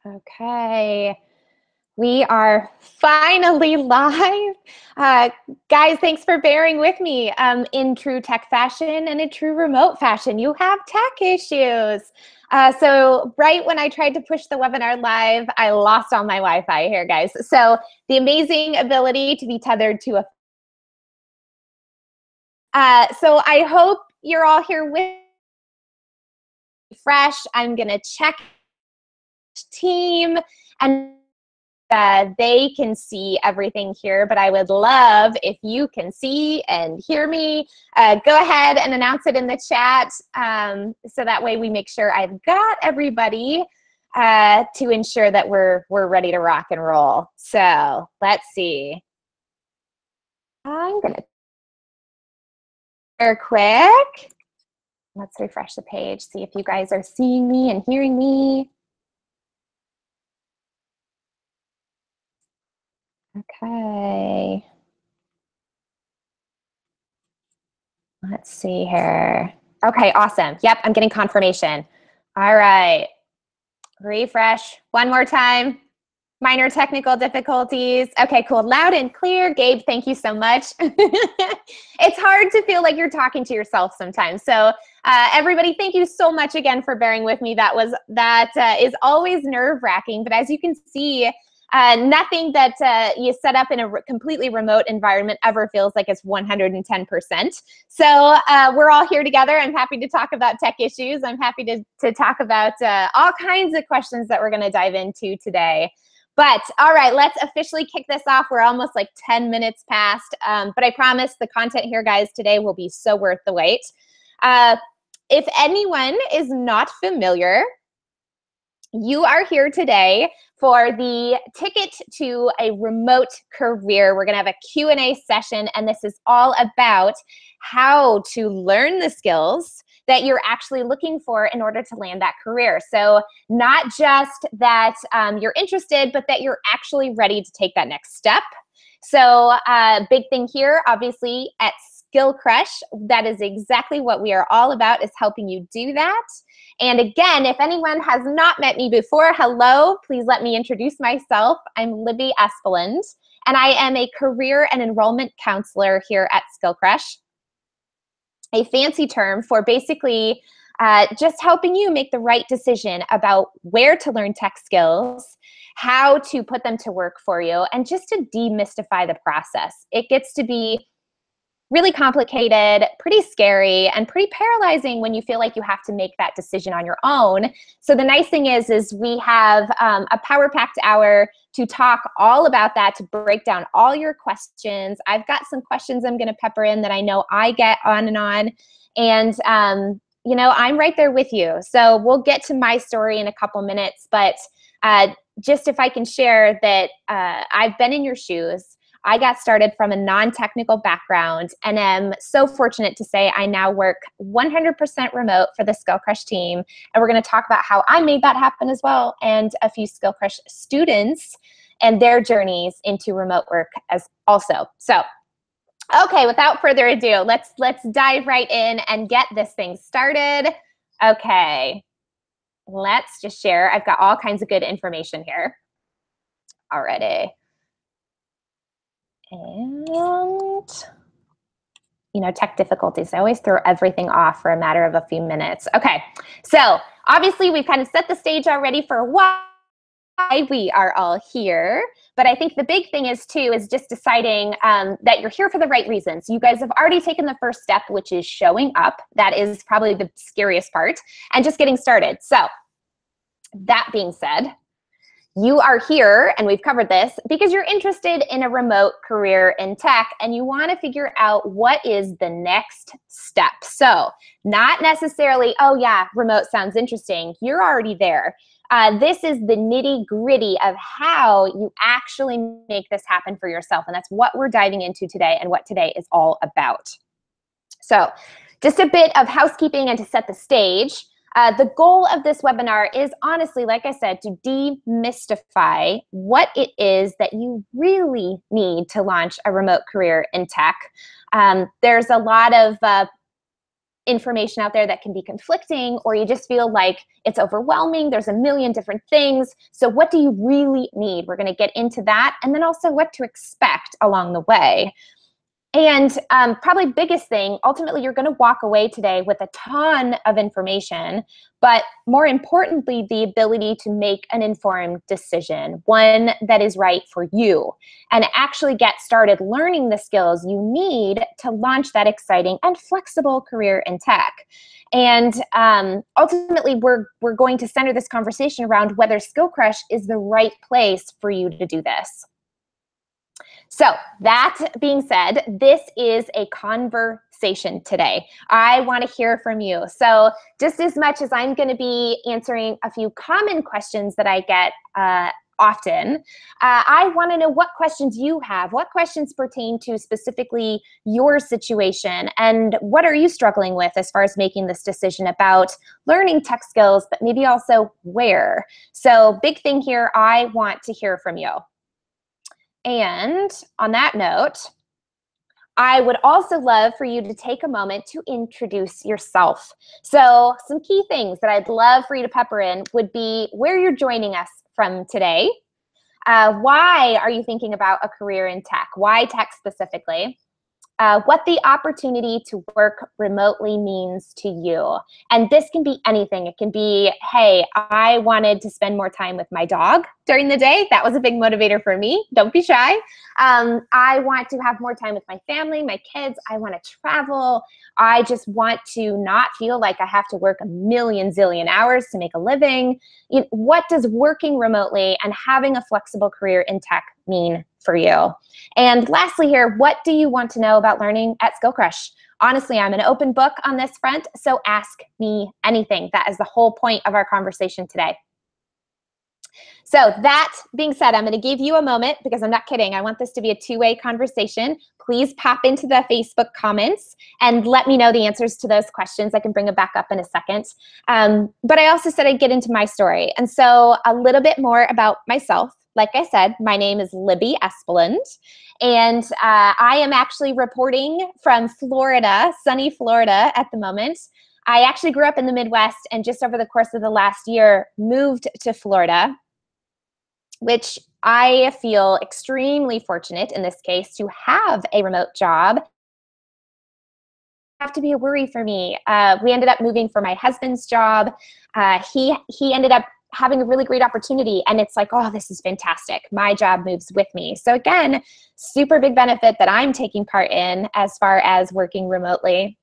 Okay, we are finally live. Guys, thanks for bearing with me. In true tech fashion and in true remote fashion, you have tech issues. So right when I tried to push the webinar live, I lost all my Wi-Fi here, guys. So the amazing ability to be tethered to a... so I hope you're all here with fresh. I'm gonna check team and they can see everything here, but I would love if you can see and hear me. Go ahead and announce it in the chat so that way we make sure I've got everybody to ensure that we're ready to rock and roll. So let's see. I'm gonna share quick. Let's refresh the page, see if you guys are seeing me and hearing me. Okay. Let's see here. Okay, awesome. Yep, I'm getting confirmation. All right. Refresh one more time. Minor technical difficulties. Okay, cool. Loud and clear. Gabe, thank you so much. It's hard to feel like you're talking to yourself sometimes. So everybody, thank you so much again for bearing with me. That is always nerve-wracking. But as you can see, nothing that you set up in a completely remote environment ever feels like it's 110%. So we're all here together. I'm happy to talk about tech issues. I'm happy to talk about all kinds of questions that we're going to dive into today. But all right, let's officially kick this off. We're almost like 10 minutes past, but I promise the content here, guys, today will be so worth the wait. If anyone is not familiar, you are here today for the ticket to a remote career. We're going to have a Q&A session, and this is all about how to learn the skills that you're actually looking for in order to land that career. So not just that you're interested, but that you're actually ready to take that next step. So big thing here, obviously, at Skillcrush, that is exactly what we are all about, is helping you do that. And again, if anyone has not met me before, hello, please let me introduce myself. I'm Libby Espeland, and I am a career and enrollment counselor here at Skillcrush, a fancy term for basically just helping you make the right decision about where to learn tech skills, how to put them to work for you, and just to demystify the process. It gets to be really complicated, pretty scary, and pretty paralyzing when you feel like you have to make that decision on your own. So the nice thing is we have a power-packed hour to talk all about that, to break down all your questions. I've got some questions I'm going to pepper in that I know I get on. And you know, I'm right there with you. So we'll get to my story in a couple minutes, but just if I can share that I've been in your shoes. I got started from a non-technical background and am so fortunate to say I now work 100% remote for the Skillcrush team. And we're going to talk about how I made that happen as well, and a few Skillcrush students and their journeys into remote work as also. So, okay, without further ado, let's dive right in and get this thing started. Okay, let's just share. I've got all kinds of good information here already. And, you know, tech difficulties. I always throw everything off for a matter of a few minutes. Okay, so obviously we've kind of set the stage already for why we are all here. But I think the big thing is too, is just deciding that you're here for the right reasons. You guys have already taken the first step, which is showing up. That is probably the scariest part, and just getting started. So that being said, you are here, and we've covered this, because you're interested in a remote career in tech and you want to figure out what is the next step. So not necessarily, oh yeah, remote sounds interesting. You're already there. This is the nitty-gritty of how you actually make this happen for yourself. And that's what we're diving into today and what today is all about. So just a bit of housekeeping and to set the stage. The goal of this webinar is honestly, like I said, to demystify what it is that you really need to launch a remote career in tech. There's a lot of information out there that can be conflicting, or you just feel like it's overwhelming. There's a million different things. So what do you really need? We're going to get into that, and then also what to expect along the way. And probably biggest thing, ultimately, you're going to walk away today with a ton of information, but more importantly, the ability to make an informed decision, one that is right for you, and actually get started learning the skills you need to launch that exciting and flexible career in tech. And ultimately, we're going to center this conversation around whether Skillcrush is the right place for you to do this. So that being said, this is a conversation today. I want to hear from you. So just as much as I'm going to be answering a few common questions that I get often, I want to know what questions you have, what questions pertain to specifically your situation, and what are you struggling with as far as making this decision about learning tech skills, but maybe also where. So big thing here, I want to hear from you. And on that note, I would also love for you to take a moment to introduce yourself. So some key things that I'd love for you to pepper in would be where you're joining us from today. Why are you thinking about a career in tech? Why tech specifically? What the opportunity to work remotely means to you. And this can be anything. It can be, hey, I wanted to spend more time with my dog during the day. That was a big motivator for me. Don't be shy. I want to have more time with my family, my kids. I want to travel. I just want to not feel like I have to work a million zillion hours to make a living. What does working remotely and having a flexible career in tech mean for you? And lastly here, what do you want to know about learning at Skillcrush? Honestly, I'm an open book on this front, so ask me anything. That is the whole point of our conversation today. So that being said, I'm going to give you a moment because I'm not kidding. I want this to be a two-way conversation. Please pop into the Facebook comments and let me know the answers to those questions. I can bring it back up in a second. But I also said I'd get into my story. And so a little bit more about myself. Like I said, my name is Libby Espeland, and I am actually reporting from Florida, sunny Florida at the moment. I actually grew up in the Midwest and just over the course of the last year moved to Florida, which I feel extremely fortunate in this case to have a remote job. Have to be a worry for me. We ended up moving for my husband's job. He ended up having a really great opportunity, and it's like, oh, this is fantastic. My job moves with me. So again, super big benefit that I'm taking part in as far as working remotely.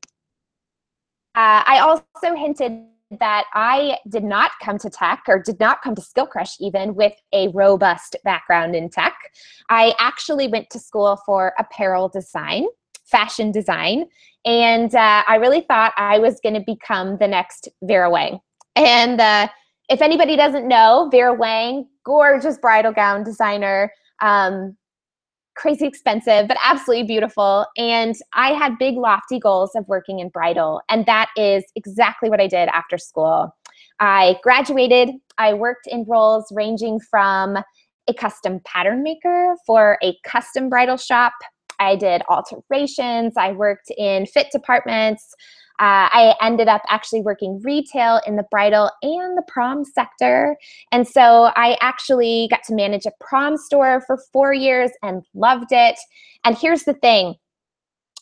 I also hinted that I did not come to tech, or did not come to Skillcrush even, with a robust background in tech. I actually went to school for apparel design, fashion design, and I really thought I was going to become the next Vera Wang. And if anybody doesn't know, Vera Wang, gorgeous bridal gown designer, crazy expensive, but absolutely beautiful. And I had big lofty goals of working in bridal. And that is exactly what I did after school. I graduated. I worked in roles ranging from a custom pattern maker for a custom bridal shop. I did alterations. I worked in fit departments. I ended up actually working retail in the bridal and the prom sector. And so I actually got to manage a prom store for 4 years and loved it. And here's the thing,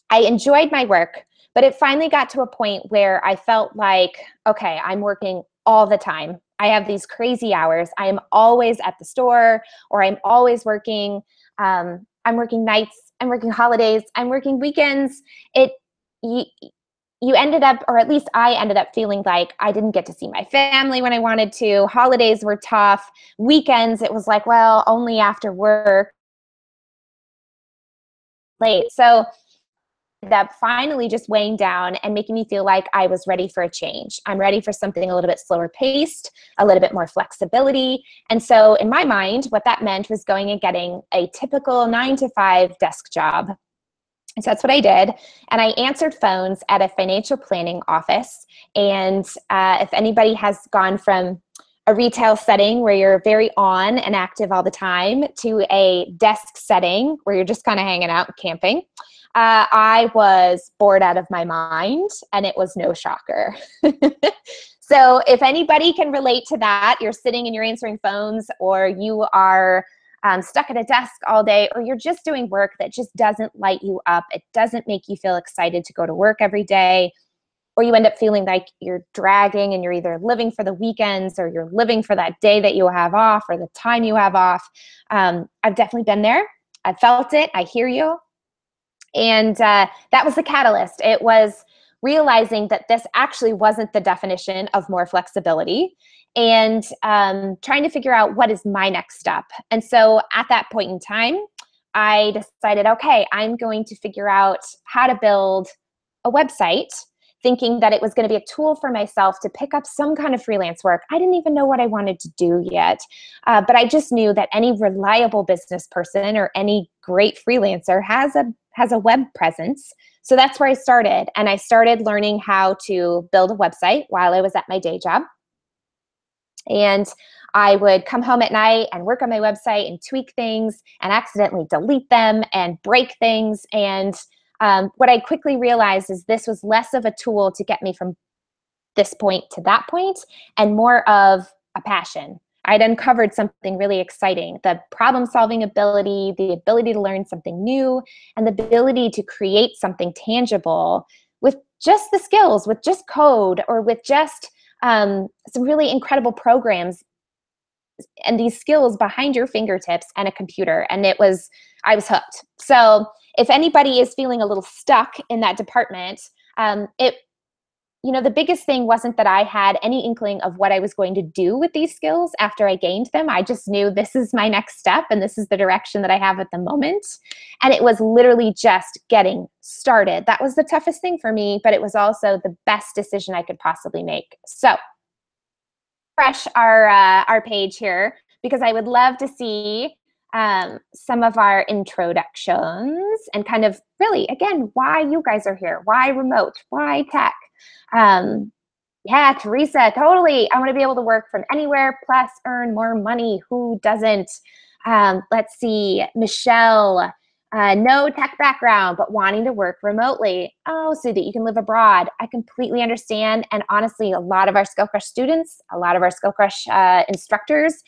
I enjoyed my work, but it finally got to a point where I felt like, okay, I'm working all the time. I have these crazy hours. I am always at the store, or I'm always working. I'm working nights, I'm working holidays, I'm working weekends. You ended up, or at least I ended up feeling like I didn't get to see my family when I wanted to. Holidays were tough. Weekends, it was like, well, only after work, late. So that finally just weighing down and making me feel like I was ready for a change. I'm ready for something a little bit slower paced, a little bit more flexibility. And so in my mind, what that meant was going and getting a typical 9-to-5 desk job. And so that's what I did. And I answered phones at a financial planning office. And if anybody has gone from a retail setting where you're very on and active all the time to a desk setting where you're just kind of hanging out and camping, I was bored out of my mind, and it was no shocker. So if anybody can relate to that, you're sitting and you're answering phones, or you are stuck at a desk all day, or you're just doing work that just doesn't light you up. It doesn't make you feel excited to go to work every day, or you end up feeling like you're dragging and you're either living for the weekends or you're living for that day that you have off or the time you have off. I've definitely been there. I felt it. I hear you. And that was the catalyst. It was realizing that this actually wasn't the definition of more flexibility, and trying to figure out what is my next step. And so at that point in time, I decided, okay, I'm going to figure out how to build a website, thinking that it was going to be a tool for myself to pick up some kind of freelance work. I didn't even know what I wanted to do yet, but I just knew that any reliable business person or any great freelancer has a web presence. So that's where I started. And I started learning how to build a website while I was at my day job. And I would come home at night and work on my website and tweak things and accidentally delete them and break things. And what I quickly realized is this was less of a tool to get me from this point to that point and more of a passion. I'd uncovered something really exciting: the problem-solving ability, the ability to learn something new, and the ability to create something tangible with just the skills, with just code, or with just some really incredible programs and these skills behind your fingertips and a computer. And I was hooked. So if anybody is feeling a little stuck in that department, the biggest thing wasn't that I had any inkling of what I was going to do with these skills after I gained them. I just knew this is my next step and this is the direction that I have at the moment. And it was literally just getting started. That was the toughest thing for me, but it was also the best decision I could possibly make. So refresh our page here, because I would love to see some of our introductions and kind of really, again, why you guys are here, why remote, why tech. Yeah, Teresa, totally. I want to be able to work from anywhere, plus earn more money. Who doesn't? Let's see, Michelle, no tech background, but wanting to work remotely. Oh, so that you can live abroad. I completely understand. And honestly, a lot of our Skillcrush students, a lot of our Skillcrush instructors,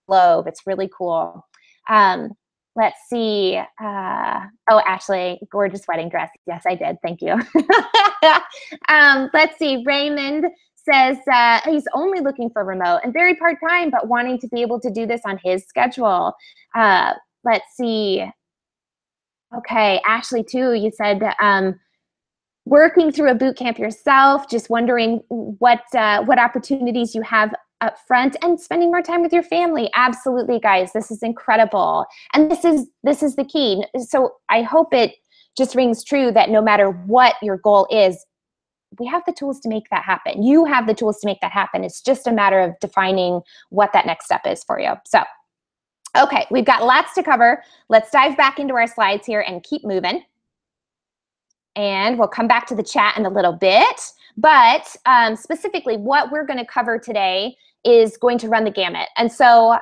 globe. It's really cool. Let's see. Oh, Ashley, gorgeous wedding dress. Yes, I did. Thank you. Let's see. Raymond says he's only looking for remote and very part-time, but wanting to be able to do this on his schedule. Let's see. Okay, Ashley, too, you said working through a boot camp yourself, just wondering what opportunities you have up front and spending more time with your family. Absolutely, guys, this is incredible. And this is the key. So I hope it just rings true that no matter what your goal is, we have the tools to make that happen. You have the tools to make that happen. It's just a matter of defining what that next step is for you. So, okay, we've got lots to cover. Let's dive back into our slides here and keep moving. And we'll come back to the chat in a little bit. But specifically, what we're going to cover today is going to run the gamut. And so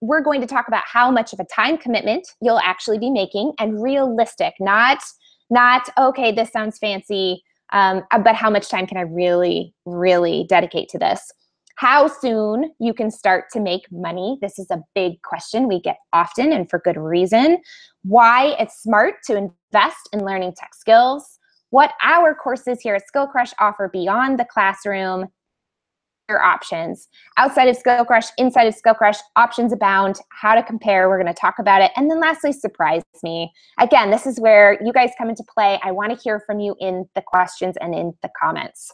we're going to talk about how much of a time commitment you'll actually be making, and realistic, not okay, this sounds fancy, but how much time can I really, really dedicate to this? How soon you can start to make money. This is a big question we get often, and for good reason. Why it's smart to invest in learning tech skills. What our courses here at Skillcrush offer beyond the classroom. Your options. Outside of Skillcrush, inside of Skillcrush, options abound. How to compare, we're going to talk about it. And then lastly, surprise me. Again, this is where you guys come into play. I want to hear from you in the questions and in the comments.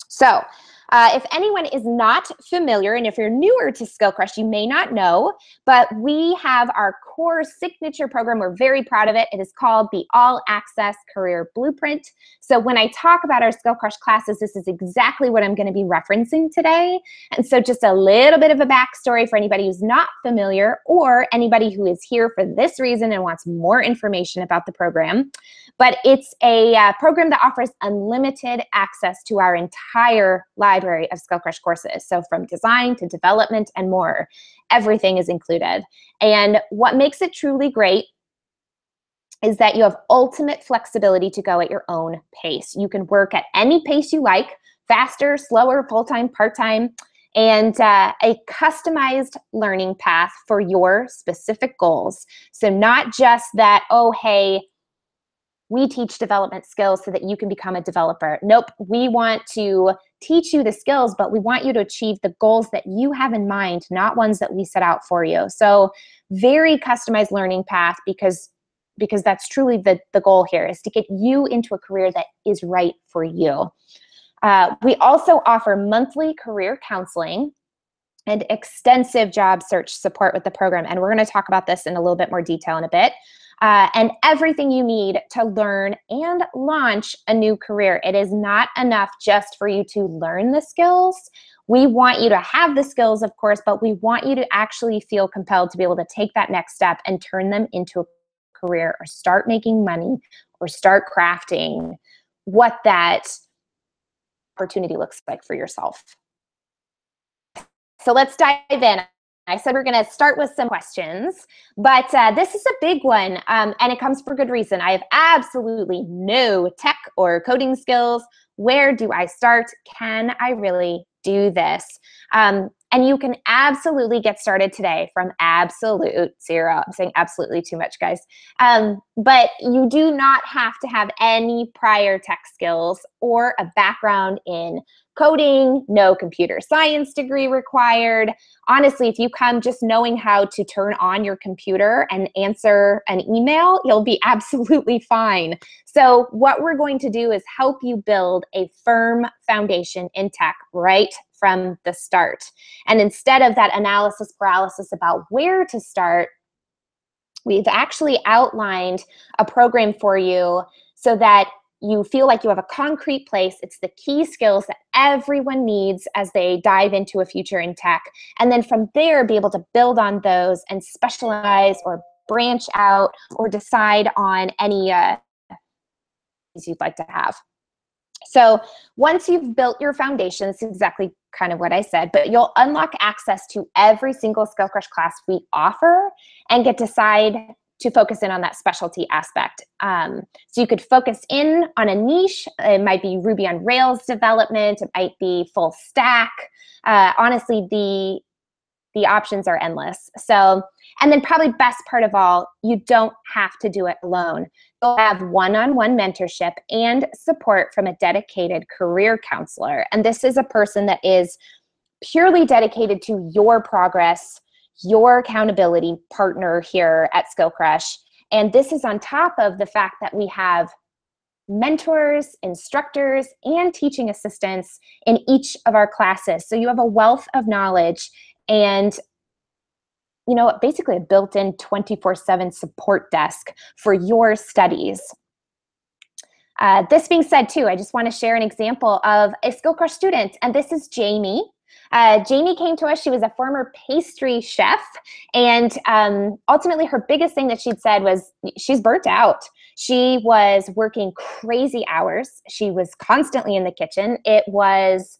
So if anyone is not familiar, and if you're newer to Skillcrush, you may not know, but we have our core signature program. We're very proud of it. It is called the All Access Career Blueprint. So when I talk about our Skillcrush classes, this is exactly what I'm going to be referencing today. And so just a little bit of a backstory for anybody who's not familiar, or anybody who is here for this reason and wants more information about the program. But it's a program that offers unlimited access to our entire library of Skillcrush courses. So from design to development and more, everything is included. And what makes it truly great is that you have ultimate flexibility to go at your own pace. You can work at any pace you like, faster, slower, full-time, part-time, and a customized learning path for your specific goals. So not just that, oh, hey, we teach development skills so that you can become a developer. Nope, we want to teach you the skills, but we want you to achieve the goals that you have in mind, not ones that we set out for you. So very customized learning path, because that's truly the goal here, is to get you into a career that is right for you. We also offer monthly career counseling and extensive job search support with the program. And we're going to talk about this in a little bit more detail in a bit. And everything you need to learn and launch a new career. It is not enough just for you to learn the skills. We want you to have the skills, of course, but we want you to actually feel compelled to be able to take that next step and turn them into a career, or start making money, or start crafting what that opportunity looks like for yourself. So let's dive in. I said we're going to start with some questions, but this is a big one, and it comes for good reason. I have absolutely no tech or coding skills. Where do I start? Can I really do this? And you can absolutely get started today from absolute zero. I'm saying absolutely too much, guys. But you do not have to have any prior tech skills or a background in coding, no computer science degree required. Honestly, if you come just knowing how to turn on your computer and answer an email, you'll be absolutely fine. So what we're going to do is help you build a firm foundation in tech right from the start. And instead of that analysis paralysis about where to start, we've actually outlined a program for you so that you feel like you have a concrete place. It's the key skills that everyone needs as they dive into a future in tech. And then from there, be able to build on those and specialize or branch out or decide on any you'd like to have. So once you've built your foundation, it's exactly kind of what I said, but you'll unlock access to every single Skillcrush class we offer and get to decide to focus in on that specialty aspect. So you could focus in on a niche. It might be Ruby on Rails development. It might be full stack. Honestly, the options are endless. So, and then probably best part of all, you don't have to do it alone. You'll have one-on-one mentorship and support from a dedicated career counselor. And this is a person that is purely dedicated to your progress, your accountability partner here at Skillcrush. And this is on top of the fact that we have mentors, instructors, and teaching assistants in each of our classes. So you have a wealth of knowledge and, you know, basically a built-in 24/7 support desk for your studies. This being said, too, I just want to share an example of a Skillcrush student, and this is Jamie. Jamie came to us. She was a former pastry chef, and ultimately her biggest thing that she'd said was she's burnt out. She was working crazy hours. She was constantly in the kitchen. It was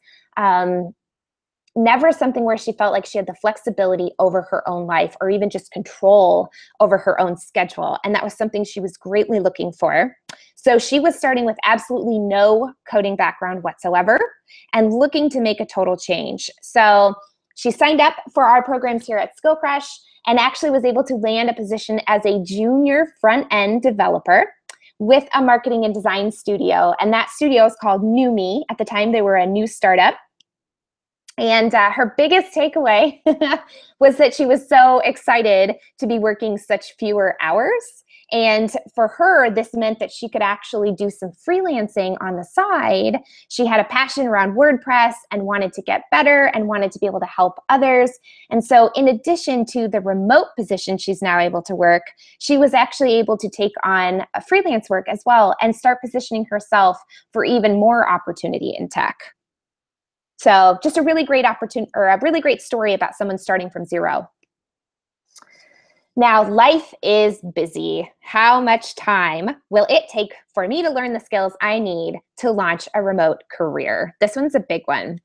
never something where she felt like she had the flexibility over her own life or even just control over her own schedule. And that was something she was greatly looking for. So she was starting with absolutely no coding background whatsoever and looking to make a total change. So she signed up for our programs here at Skillcrush and actually was able to land a position as a junior front-end developer with a marketing and design studio. And that studio is called New Me. At the time, they were a new startup. And her biggest takeaway was that she was so excited to be working such fewer hours. And for her, this meant that she could actually do some freelancing on the side. She had a passion around WordPress and wanted to get better and wanted to be able to help others. And so in addition to the remote position she's now able to work, she was actually able to take on freelance work as well and start positioning herself for even more opportunity in tech. So just a really great opportunity, or a really great story about someone starting from zero. Now, life is busy. How much time will it take for me to learn the skills I need to launch a remote career? This one's a big one.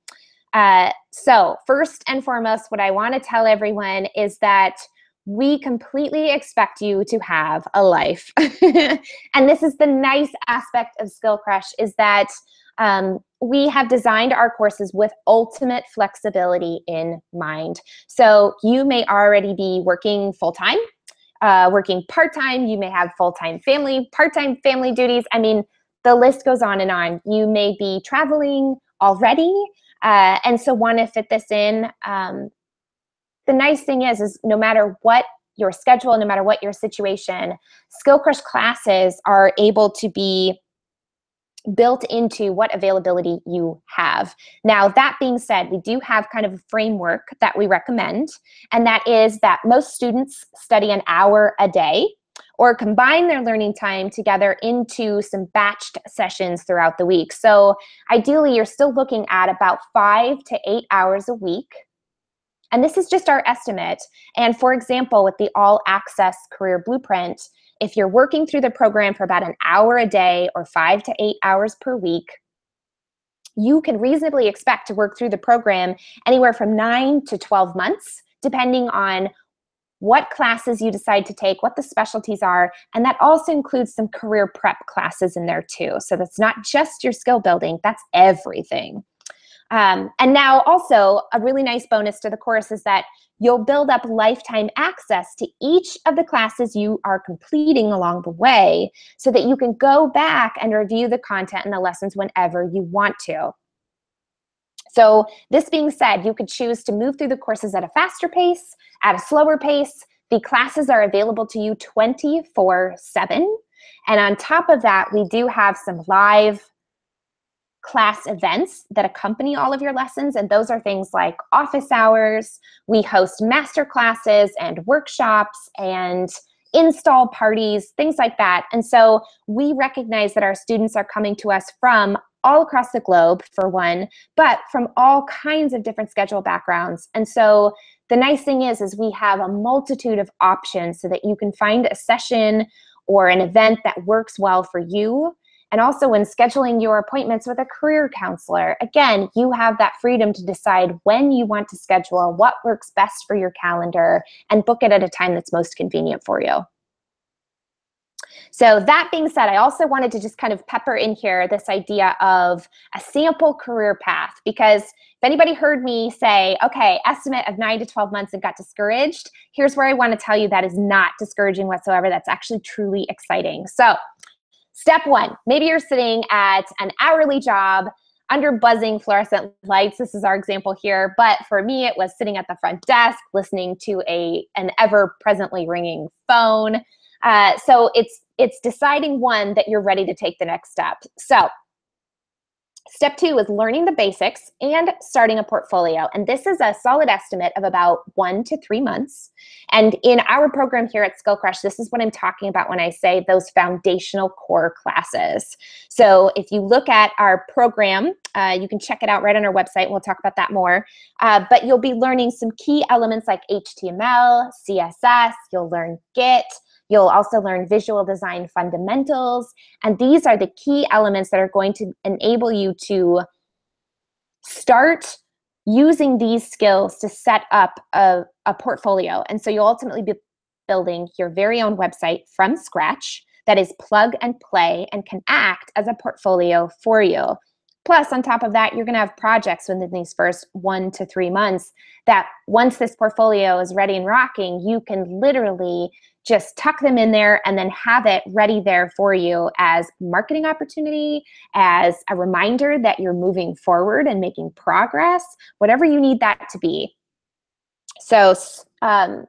So first and foremost, what I want to tell everyone is that we completely expect you to have a life. And this is the nice aspect of Skillcrush, is that we have designed our courses with ultimate flexibility in mind. So you may already be working full-time, working part-time, you may have full-time family, part-time family duties. I mean, the list goes on and on. You may be traveling already, and so want to fit this in. The nice thing is no matter what your schedule, no matter what your situation, Skillcrush classes are able to be built into what availability you have. Now, that being said, we do have kind of a framework that we recommend, and that is that most students study an hour a day or combine their learning time together into some batched sessions throughout the week. So ideally, you're still looking at about 5 to 8 hours a week. And this is just our estimate. And for example, with the All Access Career Blueprint, if you're working through the program for about an hour a day or 5 to 8 hours per week, you can reasonably expect to work through the program anywhere from 9 to 12 months, depending on what classes you decide to take, what the specialties are, and that also includes some career prep classes in there too. So that's not just your skill building, that's everything. And now also a really nice bonus to the course is that you'll build up lifetime access to each of the classes you are completing along the way so that you can go back and review the content and the lessons whenever you want to. So this being said, you could choose to move through the courses at a faster pace, at a slower pace. The classes are available to you 24/7. And on top of that, we do have some live class events that accompany all of your lessons, and those are things like office hours. We host master classes and workshops and install parties, things like that. And so we recognize that our students are coming to us from all across the globe, for one, but from all kinds of different schedule backgrounds. And so the nice thing is we have a multitude of options so that you can find a session or an event that works well for you. And also when scheduling your appointments with a career counselor, again, you have that freedom to decide when you want to schedule, what works best for your calendar, and book it at a time that's most convenient for you. So that being said, I also wanted to just kind of pepper in here this idea of a sample career path, because if anybody heard me say, okay, estimate of 9 to 12 months and got discouraged, here's where I want to tell you that is not discouraging whatsoever. That's actually truly exciting. So step one, maybe you're sitting at an hourly job under buzzing fluorescent lights. This is our example here. But for me, it was sitting at the front desk, listening to an ever-presently ringing phone. So it's deciding, one, that you're ready to take the next step. So step two is learning the basics and starting a portfolio. And this is a solid estimate of about 1 to 3 months. And in our program here at Skillcrush, this is what I'm talking about when I say those foundational core classes. So if you look at our program, you can check it out right on our website. We'll talk about that more. But you'll be learning some key elements like HTML, CSS, you'll learn Git, you'll also learn visual design fundamentals, and these are the key elements that are going to enable you to start using these skills to set up a portfolio. And so you'll ultimately be building your very own website from scratch that is plug and play and can act as a portfolio for you. Plus, on top of that, you're going to have projects within these first 1 to 3 months that once this portfolio is ready and rocking, you can literally just tuck them in there and then have it ready there for you as marketing opportunity, as a reminder that you're moving forward and making progress, whatever you need that to be. So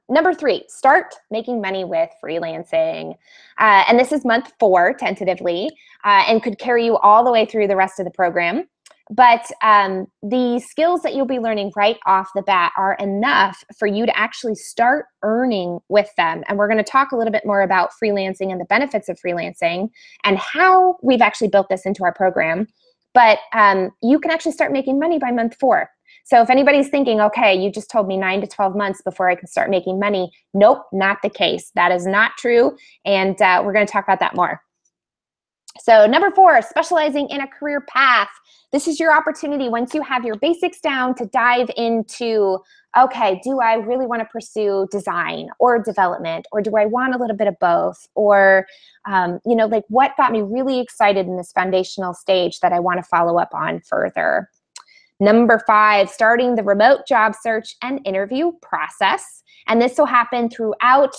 number 3, start making money with freelancing. And this is month 4, tentatively, and could carry you all the way through the rest of the program. But the skills that you'll be learning right off the bat are enough for you to actually start earning with them. And we're going to talk a little bit more about freelancing and the benefits of freelancing and how we've actually built this into our program. But you can actually start making money by month 4. So if anybody's thinking, okay, you just told me 9 to 12 months before I can start making money. Nope, not the case. That is not true. And we're going to talk about that more. So number 4, specializing in a career path. This is your opportunity once you have your basics down to dive into, okay, do I really want to pursue design or development, or do I want a little bit of both? Or, like what got me really excited in this foundational stage that I want to follow up on further. Number 5, starting the remote job search and interview process. And this will happen throughout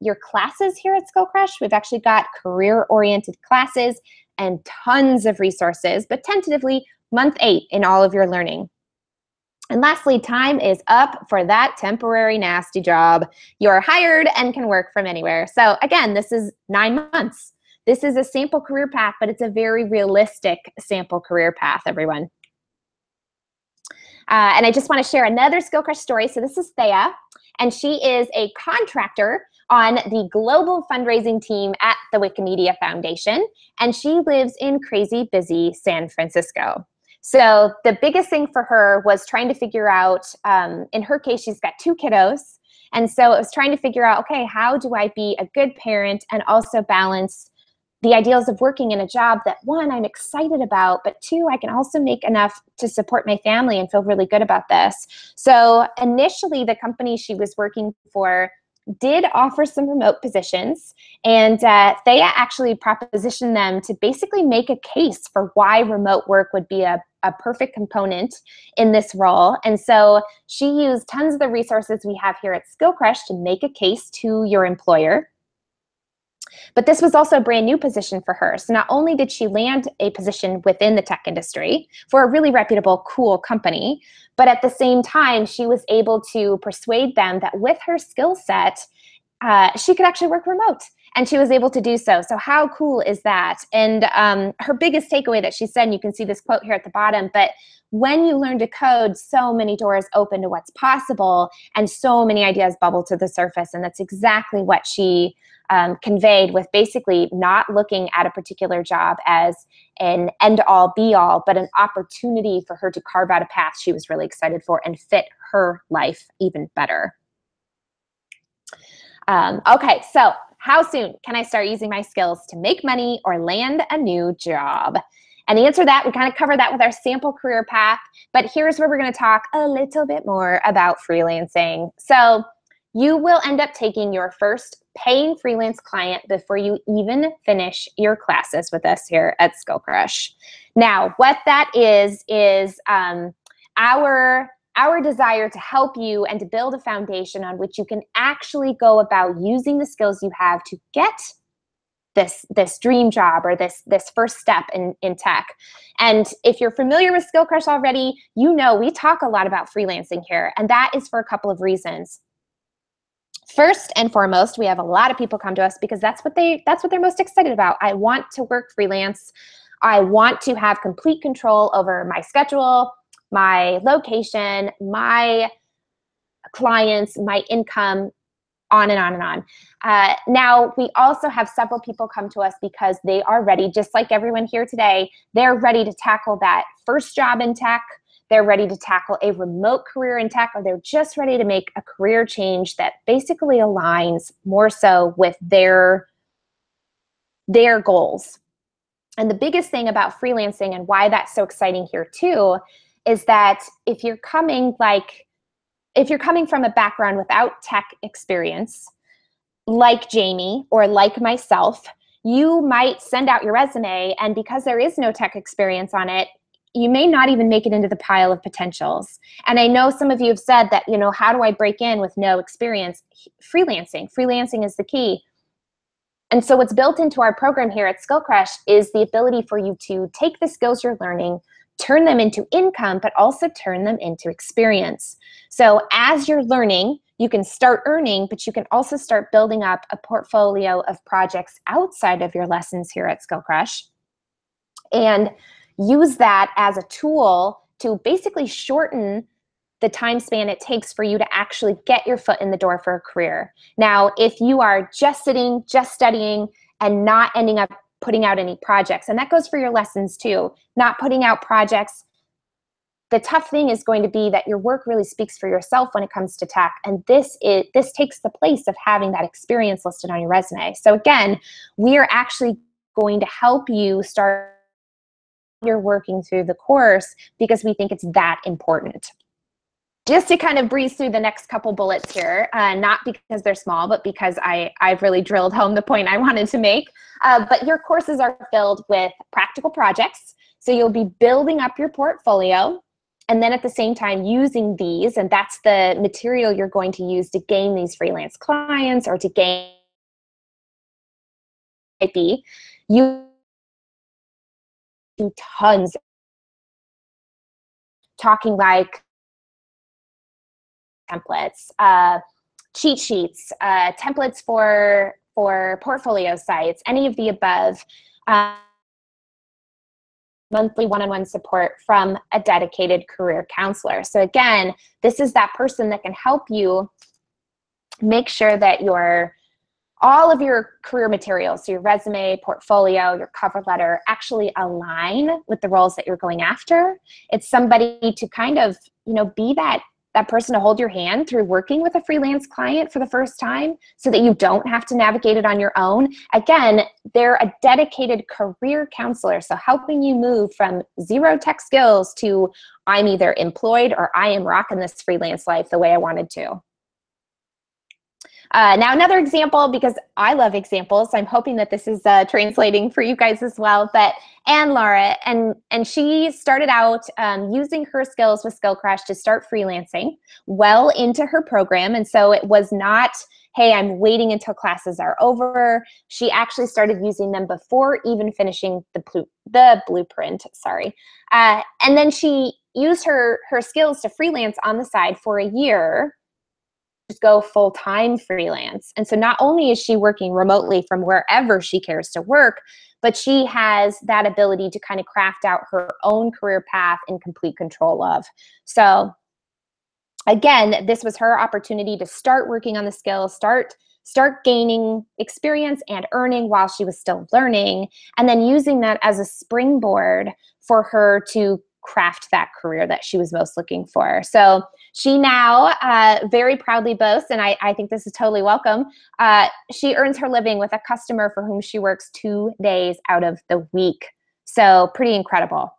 your classes here at Skillcrush. We've actually got career-oriented classes and tons of resources, but tentatively month 8 in all of your learning. And lastly, time is up for that temporary nasty job. You're hired and can work from anywhere. So again, this is 9 months. This is a sample career path, but it's a very realistic sample career path, everyone. And I just want to share another Skillcrush story. So this is Thea, and she is a contractor on the global fundraising team at the Wikimedia Foundation, and she lives in crazy busy San Francisco. So the biggest thing for her was trying to figure out, in her case, she's got 2 kiddos, and so it was trying to figure out, okay, how do I be a good parent and also balance the ideals of working in a job that, 1, I'm excited about, but 2, I can also make enough to support my family and feel really good about this. So initially, the company she was working for did offer some remote positions, and Thea actually propositioned them to basically make a case for why remote work would be a perfect component in this role. And so she used tons of the resources we have here at Skillcrush to make a case to your employer. But this was also a brand new position for her. So not only did she land a position within the tech industry for a really reputable, cool company, but at the same time, she was able to persuade them that with her skill set, she could actually work remote. And she was able to do so. So how cool is that? And her biggest takeaway that she said, and you can see this quote here at the bottom, but when you learn to code, so many doors open to what's possible and so many ideas bubble to the surface. And that's exactly what she conveyed with basically not looking at a particular job as an end-all, be-all, but an opportunity for her to carve out a path she was really excited for and fit her life even better. Okay, so how soon can I start using my skills to make money or land a new job? And the answer to that, we kind of covered that with our sample career path, but here's where we're going to talk a little bit more about freelancing. So you will end up taking your first paying freelance client before you even finish your classes with us here at Skillcrush. Now, what that is our desire to help you and to build a foundation on which you can actually go about using the skills you have to get this dream job or this first step in tech. And if you're familiar with Skillcrush already, you know we talk a lot about freelancing here, and that is for a couple of reasons. First and foremost, we have a lot of people come to us because that's what they're most excited about. I want to work freelance. I want to have complete control over my schedule, my location, my clients, my income, on and on and on. Now, we also have several people come to us because they are ready, just like everyone here today, they're ready to tackle that first job in tech. They're ready to tackle a remote career in tech, or they're just ready to make a career change that basically aligns more so with their goals. And the biggest thing about freelancing and why that's so exciting here too is that if you're coming from a background without tech experience, like Jamie or like myself, you might send out your resume, and because there is no tech experience on it, you may not even make it into the pile of potentials. And I know some of you have said that, how do I break in with no experience? Freelancing is the key. And so what's built into our program here at Skillcrush is the ability for you to take the skills you're learning, turn them into income, but also turn them into experience. So as you're learning, you can start earning, but you can also start building up a portfolio of projects outside of your lessons here at Skillcrush, and use that as a tool to basically shorten the time span it takes for you to actually get your foot in the door for a career. Now, if you are just sitting, just studying, and not ending up putting out any projects, and that goes for your lessons too, not putting out projects, the tough thing is going to be that your work really speaks for yourself when it comes to tech, and this takes the place of having that experience listed on your resume. So again, we are actually going to help you start you're working through the course because we think it's that important. Just to kind of breeze through the next couple bullets here, not because they're small, but because I've really drilled home the point I wanted to make. But your courses are filled with practical projects. So you'll be building up your portfolio and then at the same time using these, and that's the material you're going to use to gain these freelance clients or to gain you do tons talking like templates, cheat sheets, templates for portfolio sites, any of the above, monthly one-on-one support from a dedicated career counselor. So again, this is that person that can help you make sure that all of your career materials, so your resume, portfolio, your cover letter, actually align with the roles that you're going after. It's somebody to kind of, be that person to hold your hand through working with a freelance client for the first time so that you don't have to navigate it on your own. Again, they're a dedicated career counselor, so helping you move from zero tech skills to I'm either employed or I am rocking this freelance life the way I wanted to. Now another example, because I love examples, I'm hoping that this is translating for you guys as well, but Anne Laura, and she started out using her skills with Skillcrush to start freelancing well into her program. And so it was not, hey, I'm waiting until classes are over. She actually started using them before even finishing the blueprint, sorry. And then she used her skills to freelance on the side for a year, just go full-time freelance. And so not only is she working remotely from wherever she cares to work, but she has that ability to kind of craft out her own career path in complete control of. So again, this was her opportunity to start working on the skills, start gaining experience and earning while she was still learning, and then using that as a springboard for her to craft that career that she was most looking for. So she now very proudly boasts, and I think this is totally welcome, she earns her living with a customer for whom she works 2 days out of the week. So pretty incredible.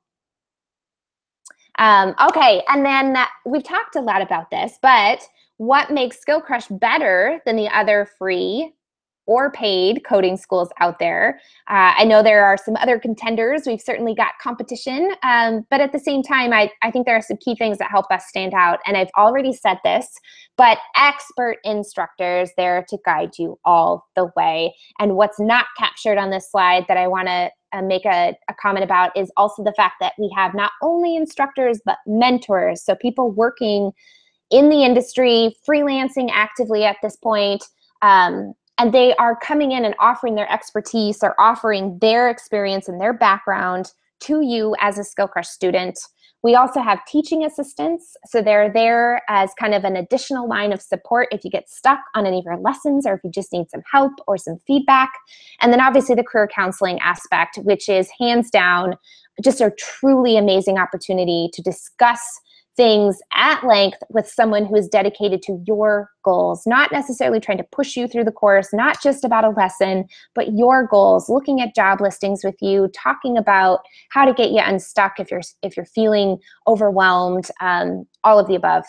Okay, and then we've talked a lot about this, but what makes Skillcrush better than the other free or paid coding schools out there? I know there are some other contenders. We've certainly got competition, but at the same time, I think there are some key things that help us stand out. And I've already said this, but expert instructors there to guide you all the way. And what's not captured on this slide that I want to make a comment about is also the fact that we have not only instructors, but mentors. So people working in the industry, freelancing actively at this point, and they are coming in and offering their expertise or offering their experience and their background to you as a Skillcrush student. We also have teaching assistants. So they're there as kind of an additional line of support if you get stuck on any of your lessons or if you just need some help or some feedback. And then obviously the career counseling aspect, which is hands down just a truly amazing opportunity to discuss things at length with someone who is dedicated to your goals, not necessarily trying to push you through the course, not just about a lesson, but your goals, looking at job listings with you, talking about how to get you unstuck if you're feeling overwhelmed, all of the above.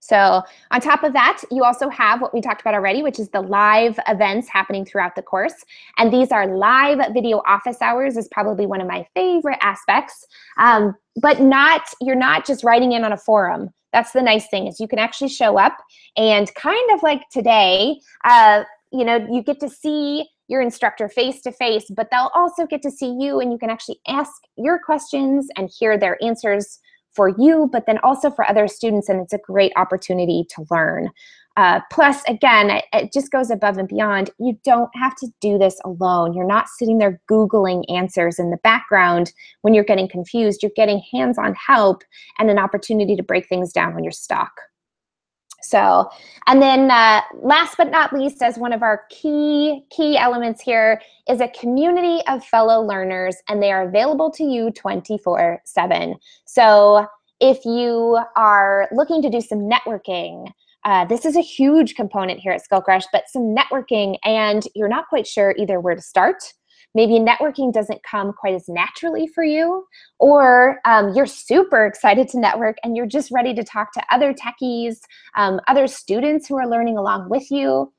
So on top of that, you also have what we talked about already, which is the live events happening throughout the course. And these are live video office hours is probably one of my favorite aspects. But you're not just writing in on a forum. That's the nice thing is you can actually show up and kind of like today, you get to see your instructor face to face, but they'll also get to see you and you can actually ask your questions and hear their answers for you, but then also for other students, and it's a great opportunity to learn. Plus, again, it just goes above and beyond. You don't have to do this alone. You're not sitting there Googling answers in the background when you're getting confused. You're getting hands-on help and an opportunity to break things down when you're stuck. So, and then last but not least, as one of our key elements here is a community of fellow learners, and they are available to you 24/7. So if you are looking to do some networking, this is a huge component here at Skillcrush, but some networking and you're not quite sure either where to start, maybe networking doesn't come quite as naturally for you, or you're super excited to network and you're just ready to talk to other techies, other students who are learning along with you.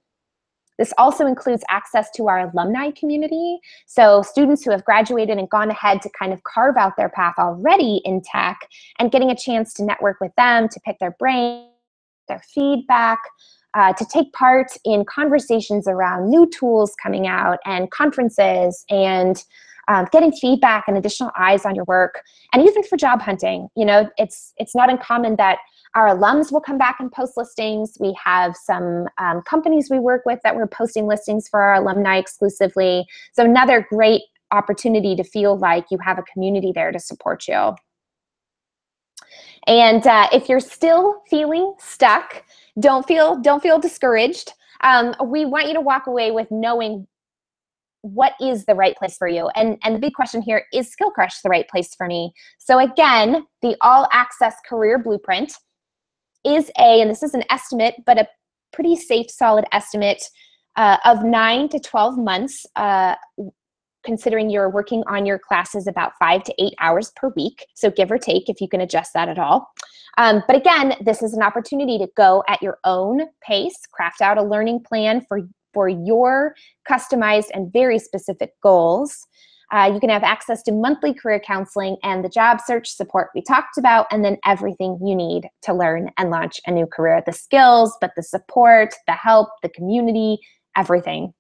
This also includes access to our alumni community. So students who have graduated and gone ahead to kind of carve out their path already in tech, and getting a chance to network with them, to pick their brain, their feedback, to take part in conversations around new tools coming out and conferences, and getting feedback and additional eyes on your work, and even for job hunting. You know, it's not uncommon that our alums will come back and post listings. We have some companies we work with that we're posting listings for our alumni exclusively. So another great opportunity to feel like you have a community there to support you. And if you're still feeling stuck, don't feel discouraged. We want you to walk away with knowing what is the right place for you. And the big question here, is Skillcrush the right place for me? So again, the All Access Career Blueprint is and this is an estimate, but a pretty safe, solid estimate of 9 to 12 months, considering you're working on your classes about 5 to 8 hours per week. So give or take, if you can adjust that at all. But again, this is an opportunity to go at your own pace, craft out a learning plan for your customized and very specific goals. You can have access to monthly career counseling and the job search support we talked about, and then everything you need to learn and launch a new career. The skills, but the support, the help, the community, everything.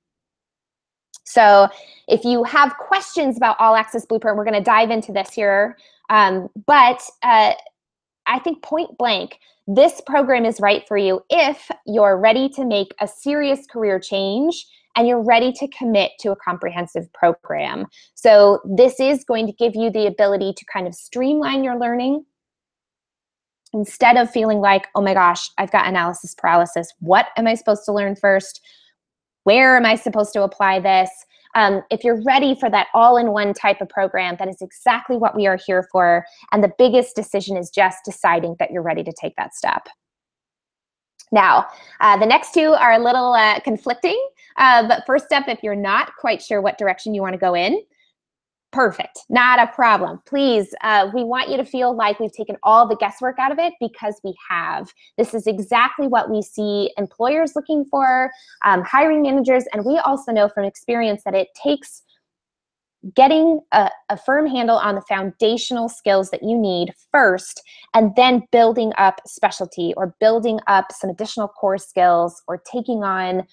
So if you have questions about All Access Blueprint, we're going to dive into this here. But I think point blank, this program is right for you if you're ready to make a serious career change and you're ready to commit to a comprehensive program. So this is going to give you the ability to kind of streamline your learning instead of feeling like, oh my gosh, I've got analysis paralysis. What am I supposed to learn first? Where am I supposed to apply this? If you're ready for that all-in-one type of program, that is exactly what we are here for. And the biggest decision is just deciding that you're ready to take that step. Now, the next two are a little conflicting, but first step, if you're not quite sure what direction you want to go in, perfect, not a problem. Please, we want you to feel like we've taken all the guesswork out of it, because we have. This is exactly what we see employers looking for, hiring managers, and we also know from experience that it takes getting a firm handle on the foundational skills that you need first, and then building up specialty or building up some additional core skills or taking on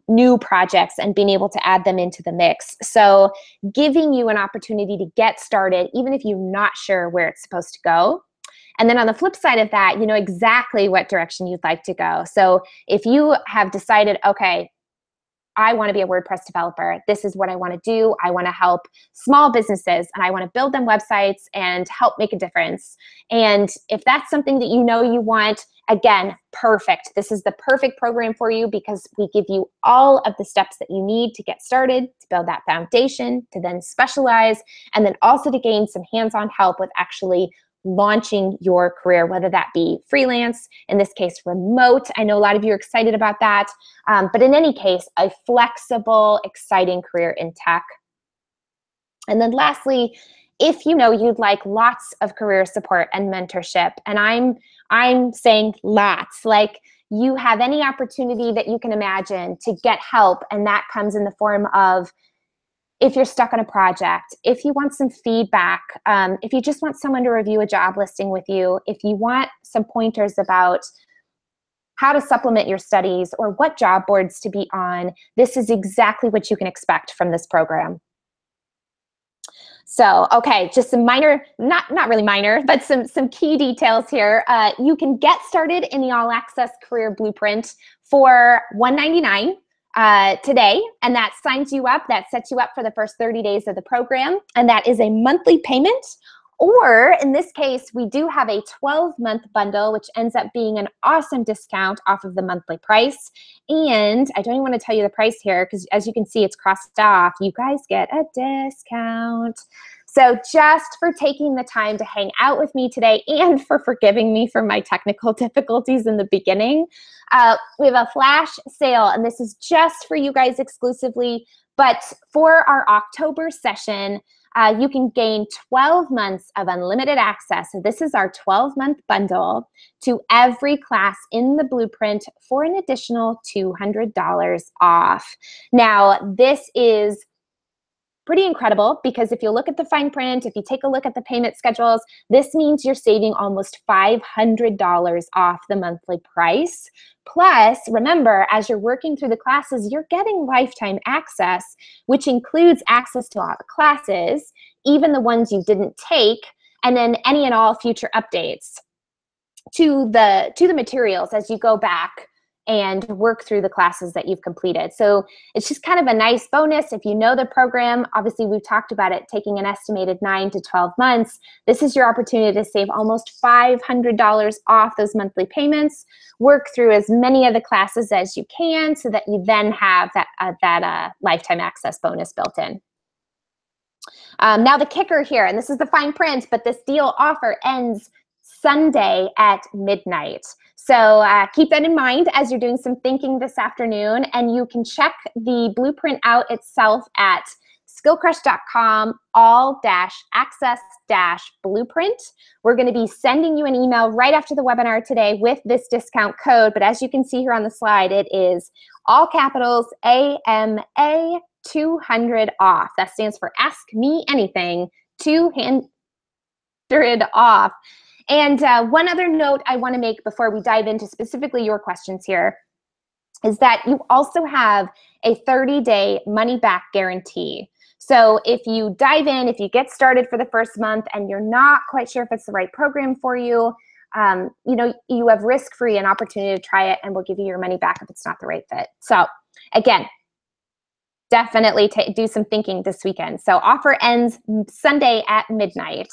new projects and being able to add them into the mix. So giving you an opportunity to get started, even if you're not sure where it's supposed to go. And then on the flip side of that, you know exactly what direction you'd like to go. So if you have decided, okay, I want to be a WordPress developer. This is what I want to do. I want to help small businesses and I want to build them websites and help make a difference. And if that's something that you know you want, again, perfect. This is the perfect program for you, because we give you all of the steps that you need to get started, to build that foundation, to then specialize, and then also to gain some hands-on help with actually launching your career, whether that be freelance, in this case, remote. I know a lot of you are excited about that. But in any case, a flexible, exciting career in tech. And then lastly, if you know you'd like lots of career support and mentorship, and I'm saying lots, like you have any opportunity that you can imagine to get help, and that comes in the form of, if you're stuck on a project, if you want some feedback, if you just want someone to review a job listing with you, if you want some pointers about how to supplement your studies or what job boards to be on, this is exactly what you can expect from this program. So, okay, just some minor, not really minor, but some key details here. You can get started in the All Access Career Blueprint for $199 today, and that signs you up, that sets you up for the first 30 days of the program, and that is a monthly payment. Or in this case, we do have a 12-month bundle, which ends up being an awesome discount off of the monthly price. And I don't even want to tell you the price here, because as you can see, it's crossed off. You guys get a discount. So just for taking the time to hang out with me today, and for forgiving me for my technical difficulties in the beginning, we have a flash sale, and this is just for you guys exclusively. But for our October session, you can gain 12 months of unlimited access. So this is our 12-month bundle to every class in the Blueprint for an additional $200 off. Now, this is pretty incredible because if you look at the fine print, if you take a look at the payment schedules, this means you're saving almost $500 off the monthly price. Plus, remember, as you're working through the classes, you're getting lifetime access, which includes access to all the classes, even the ones you didn't take, and then any and all future updates to the materials as you go back and work through the classes that you've completed. So it's just kind of a nice bonus. If you know the program, obviously we've talked about it taking an estimated 9 to 12 months. This is your opportunity to save almost $500 off those monthly payments, work through as many of the classes as you can so that you then have that lifetime access bonus built in. Now the kicker here, and this is the fine print, but this deal offer ends Sunday at midnight. So keep that in mind as you're doing some thinking this afternoon, and you can check the blueprint out itself at skillcrush.com all-access-blueprint. We're going to be sending you an email right after the webinar today with this discount code, but as you can see here on the slide, it is all capitals AMA 200 off. That stands for Ask Me Anything, 200 off. And one other note I want to make before we dive into specifically your questions here is that you also have a 30-day money-back guarantee. So if you dive in, if you get started for the first month and you're not quite sure if it's the right program for you, you have risk-free an opportunity to try it, and we'll give you your money back if it's not the right fit. So again, definitely do some thinking this weekend. So offer ends Sunday at midnight.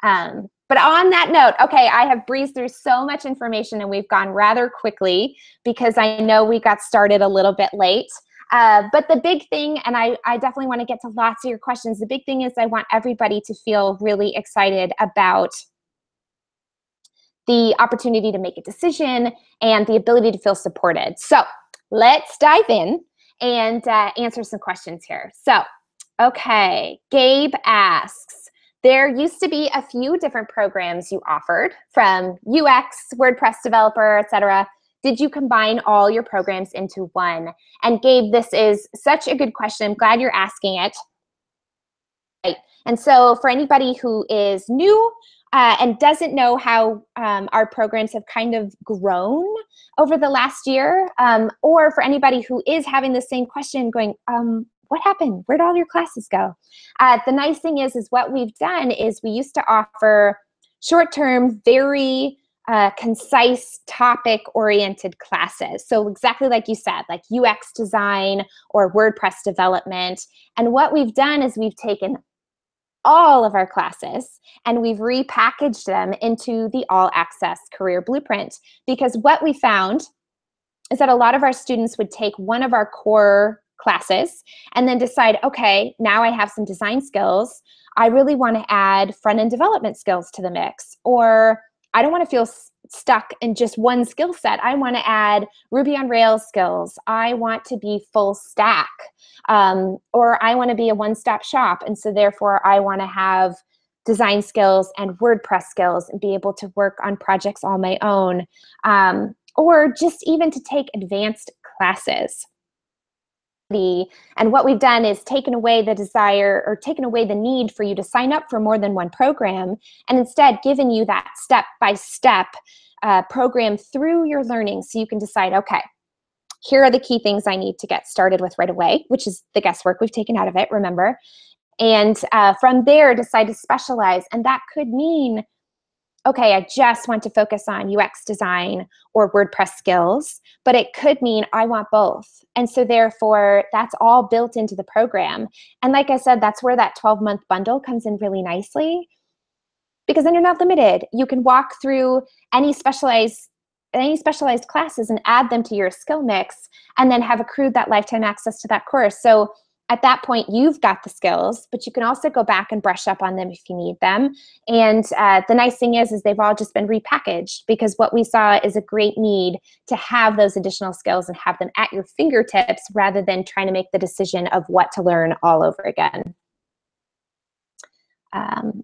But on that note, okay, I have breezed through so much information and we've gone rather quickly because I know we got started a little bit late. But the big thing, and I definitely want to get to lots of your questions, the big thing is I want everybody to feel really excited about the opportunity to make a decision and the ability to feel supported. So let's dive in and answer some questions here. So, okay, Gabe asks, there used to be a few different programs you offered from UX, WordPress developer, etc. Did you combine all your programs into one? And Gabe, this is such a good question. I'm glad you're asking it. Right. And so for anybody who is new and doesn't know how our programs have kind of grown over the last year, or for anybody who is having the same question going, what happened? Where'd all your classes go? The nice thing is what we've done is we used to offer short-term, very concise, topic-oriented classes. So exactly like you said, like UX design or WordPress development. And what we've done is we've taken all of our classes and we've repackaged them into the All Access Career Blueprint. Because what we found is that a lot of our students would take one of our core classes and then decide, okay, now I have some design skills. I really want to add front-end development skills to the mix. Or I don't want to feel stuck in just one skill set. I want to add Ruby on Rails skills. I want to be full stack. Or I want to be a one-stop shop. And so therefore I want to have design skills and WordPress skills and be able to work on projects on my own. Or just even to take advanced classes. And what we've done is taken away the desire or taken away the need for you to sign up for more than one program, and instead given you that step-by-step program through your learning so you can decide, okay, here are the key things I need to get started with right away, which is the guesswork we've taken out of it, remember. And from there, decide to specialize. And that could mean, okay, I just want to focus on UX design or WordPress skills, but it could mean I want both. And so therefore, that's all built into the program. And like I said, that's where that 12-month bundle comes in really nicely, because then you're not limited. You can walk through any specialized classes and add them to your skill mix and then have accrued that lifetime access to that course. So at that point, you've got the skills, but you can also go back and brush up on them if you need them. And the nice thing is they've all just been repackaged, because what we saw is a great need to have those additional skills and have them at your fingertips rather than trying to make the decision of what to learn all over again.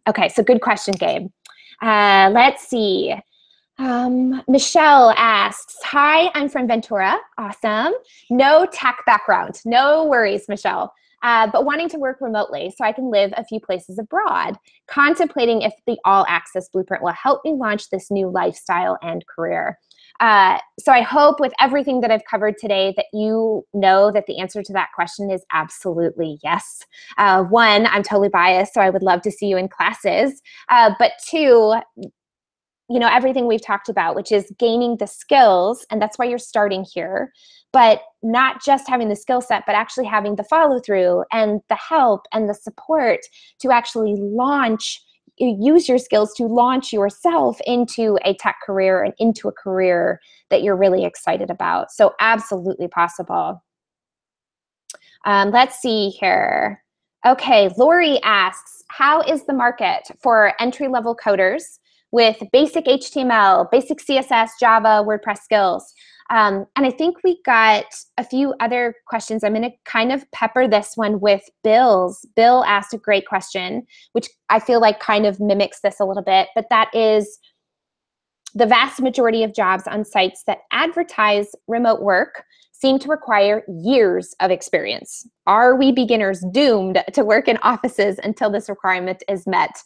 Okay, so good question, Gabe. Let's see. Michelle asks, hi, I'm from Ventura. Awesome. No tech background. No worries, Michelle. But wanting to work remotely so I can live a few places abroad. Contemplating if the all-access blueprint will help me launch this new lifestyle and career. So I hope with everything that I've covered today that you know that the answer to that question is absolutely yes. One, I'm totally biased, so I would love to see you in classes. But two, you know, everything we've talked about, which is gaining the skills, and that's why you're starting here, but not just having the skill set, but actually having the follow through and the help and the support to actually use your skills to launch yourself into a tech career and into a career that you're really excited about. So absolutely possible. Let's see here. Okay, Lori asks, how is the market for entry-level coders with basic HTML, basic CSS, Java, WordPress skills? And I think we got a few other questions. I'm going to kind of pepper this one with Bill's. Bill asked a great question, which I feel like kind of mimics this a little bit, but that is the vast majority of jobs on sites that advertise remote work seem to require years of experience. Are we beginners doomed to work in offices until this requirement is met?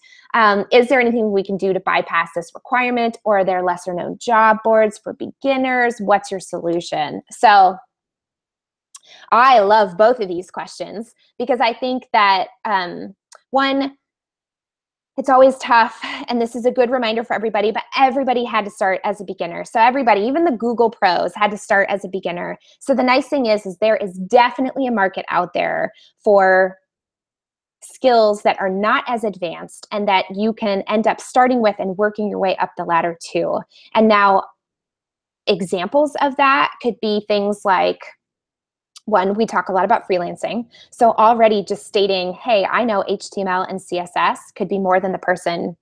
Is there anything we can do to bypass this requirement, or are there lesser known job boards for beginners? What's your solution? So I love both of these questions because I think that one, it's always tough, and this is a good reminder for everybody, but everybody had to start as a beginner. So everybody, even the Google pros, had to start as a beginner. So the nice thing is there is definitely a market out there for skills that are not as advanced and that you can end up starting with and working your way up the ladder to. And now examples of that could be things like, one, we talk a lot about freelancing. So already just stating, hey, I know HTML and CSS could be more than the person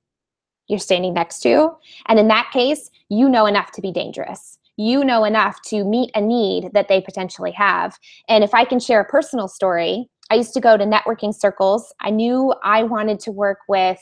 you're standing next to. And in that case, you know enough to be dangerous. You know enough to meet a need that they potentially have. And if I can share a personal story, I used to go to networking circles. I knew I wanted to work with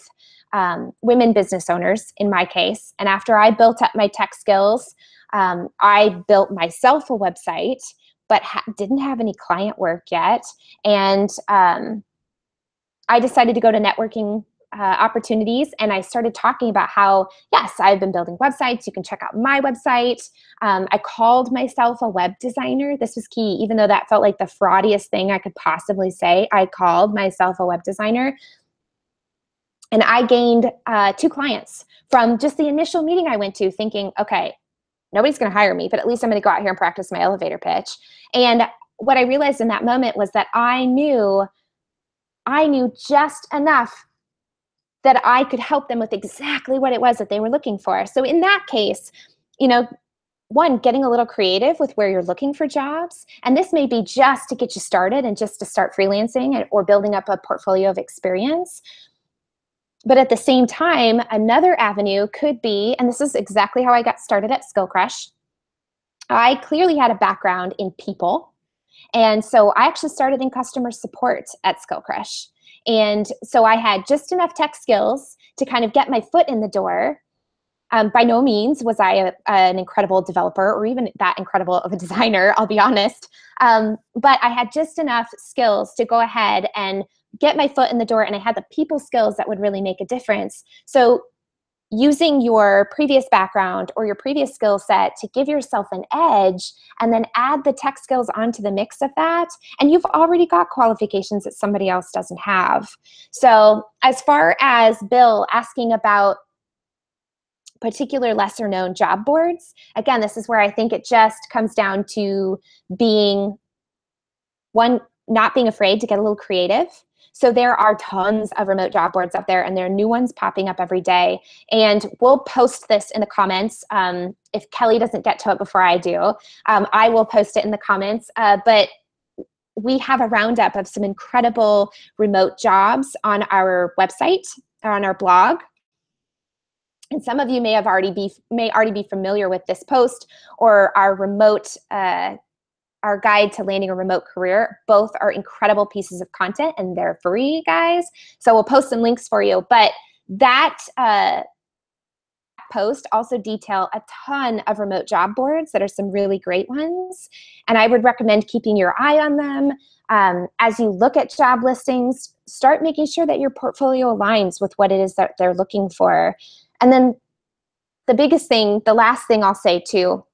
women business owners in my case. And after I built up my tech skills, I built myself a website, but didn't have any client work yet. And I decided to go to networking opportunities, and I started talking about how, yes, I've been building websites. You can check out my website. I called myself a web designer. This was key, even though that felt like the fraudiest thing I could possibly say. I called myself a web designer. And I gained 2 clients from just the initial meeting I went to, thinking, okay, nobody's going to hire me, but at least I'm going to go out here and practice my elevator pitch. And what I realized in that moment was that I knew just enough that I could help them with exactly what it was that they were looking for. So in that case, you know, one, getting a little creative with where you're looking for jobs. And this may be just to get you started and just to start freelancing or building up a portfolio of experience. But at the same time, another avenue could be, and this is exactly how I got started at Skillcrush. I clearly had a background in people. And so I actually started in customer support at Skillcrush. And so I had just enough tech skills to kind of get my foot in the door. By no means was I an incredible developer or even that incredible of a designer, I'll be honest. But I had just enough skills to go ahead and get my foot in the door, and I had the people skills that would really make a difference. So using your previous background or your previous skill set to give yourself an edge, and then add the tech skills onto the mix of that, and you've already got qualifications that somebody else doesn't have. So as far as Bill asking about particular lesser known job boards, again, this is where I think it just comes down to being, one, not being afraid to get a little creative. So there are tons of remote job boards out there, and there are new ones popping up every day. And we'll post this in the comments. If Kelly doesn't get to it before I do, I will post it in the comments. But we have a roundup of some incredible remote jobs on our website or on our blog. And some of you may already be familiar with this post or our our guide to landing a remote career. Both are incredible pieces of content and they're free, guys. So we'll post some links for you. But that post also detail a ton of remote job boards that are some really great ones. And I would recommend keeping your eye on them. As you look at job listings, start making sure that your portfolio aligns with what it is that they're looking for. And then the biggest thing, the last thing I'll say too,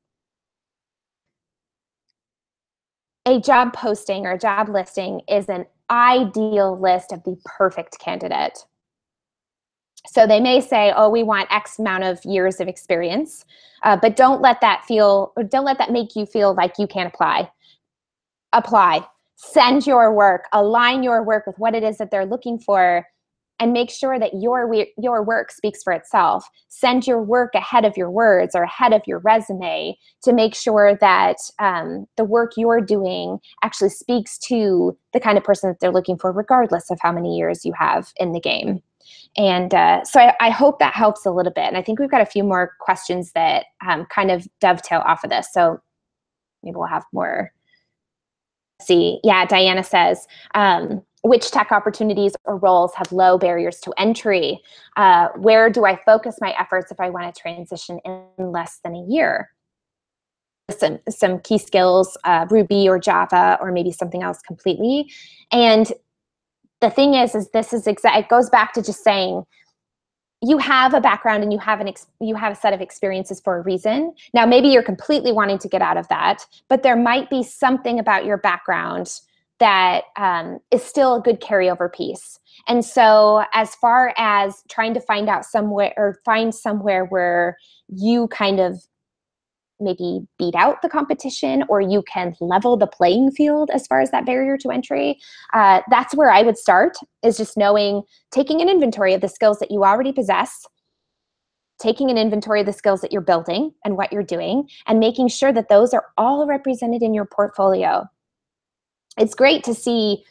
a job posting or a job listing is an ideal list of the perfect candidate. So they may say, oh, we want X amount of years of experience, but don't let that make you feel like you can't apply. Apply, send your work, align your work with what it is that they're looking for, and make sure that your work speaks for itself. Send your work ahead of your words or ahead of your resume to make sure that the work you're doing actually speaks to the kind of person that they're looking for, regardless of how many years you have in the game. And so I hope that helps a little bit. And I think we've got a few more questions that kind of dovetail off of this. So maybe we'll have more. See, yeah, Diana says, which tech opportunities or roles have low barriers to entry? Where do I focus my efforts if I want to transition in less than a year? Some key skills, Ruby or Java, or maybe something else completely. And the thing is it goes back to just saying, you have a background and you have a set of experiences for a reason. Now, maybe you're completely wanting to get out of that, but there might be something about your background that is still a good carryover piece. And so as far as trying to find somewhere where you kind of maybe beat out the competition or you can level the playing field as far as that barrier to entry, that's where I would start, is just taking an inventory of the skills that you already possess, taking an inventory of the skills that you're building and what you're doing, and making sure that those are all represented in your portfolio. It's great to see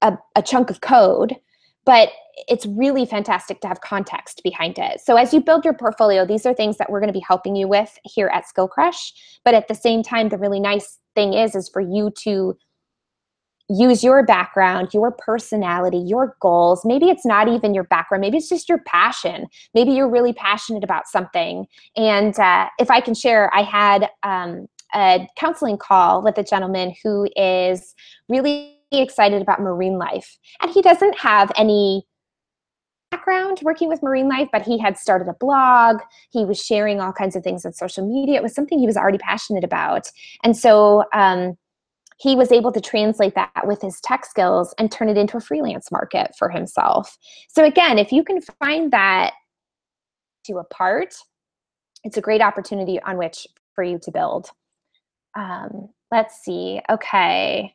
a chunk of code, but it's really fantastic to have context behind it. So as you build your portfolio, these are things that we're going to be helping you with here at Skillcrush. But at the same time, the really nice thing is for you to use your background, your personality, your goals. Maybe it's not even your background. Maybe it's just your passion. Maybe you're really passionate about something. And if I can share, I had a counseling call with a gentleman who is really excited about marine life. And he doesn't have any background working with marine life, but he had started a blog. He was sharing all kinds of things on social media. It was something he was already passionate about. And so he was able to translate that with his tech skills and turn it into a freelance market for himself. So again, if you can find that to a part, it's a great opportunity on which for you to build. Let's see. Okay.